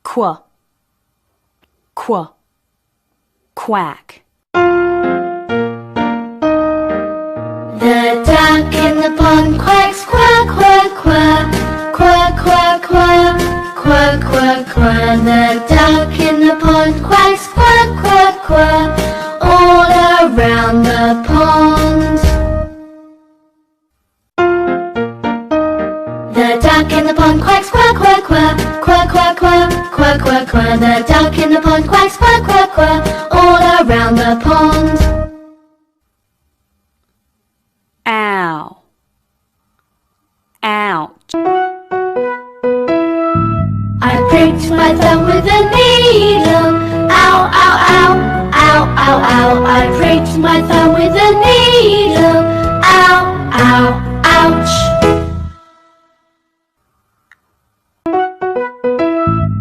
Qu, qu, quack. The duck in the pond quacks, quack, quack, quack, quack, quack, quack, quack, quack, quack. The duck in the pond quacks, quack, quack, quack, all around the pond. The duck in the pond quacks, quack, quack, quack, quack, quack, quack, quack, quack, quack. The duck in the pond quacks, quack, quack, quack, all around the pond. Ow, ouch. I pricked my thumb with a needle. Ow, ow, ow, ow, ow, ow. I pricked my thumb with a needle. Ow, ow, ouch.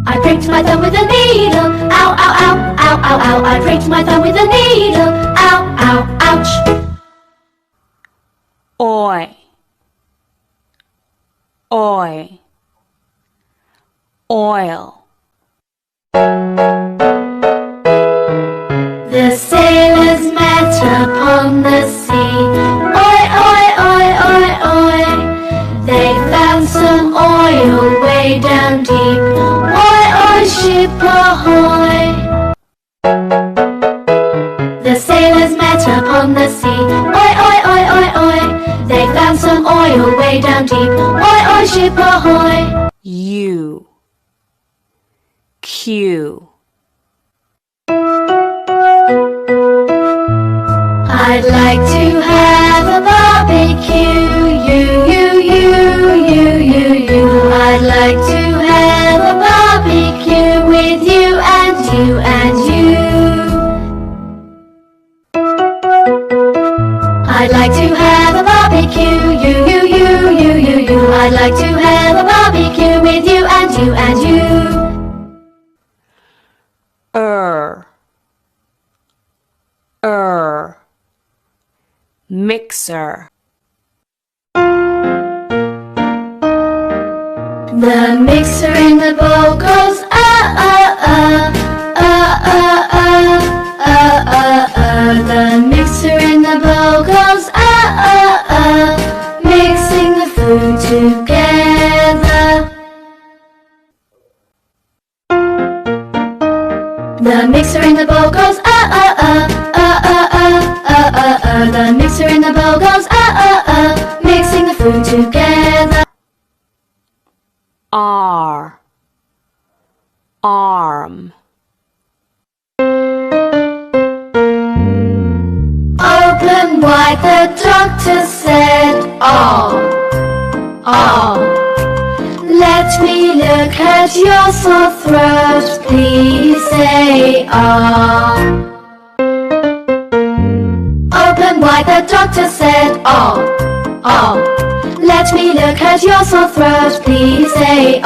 I pricked my thumb with a needle. Ow, ow, ow, ow, ow, ow. I pricked my thumb with a needle. Ow, ow, ouch. Oi, oi, oil. The sailors met upon the sea. Oi, oi, oi, oi, oi. They found some oil way down deep. Oi, oi, ship ahoy. The sailors met upon the sea. Oi, oi, oi, oi, oi. They found some oil way down deep. Oi, oi, ship ahoy. U, Q. I'd like to have a barbecue. I'd like to have a barbecue with you and you and you. I'd like to have a barbecue. I'd like to have a barbecue with you and you and you. Mixer. The mixer in the bowl goes The mixer in the bowl goes mixing the food together. The mixer in the bowl goes The mixer in the bowl goes mixing the food together. R, arm. Open wide, the doctor said. Let me look at your sore throat. Please say Open wide, the doctor said. Let me look at your sore throat. Please say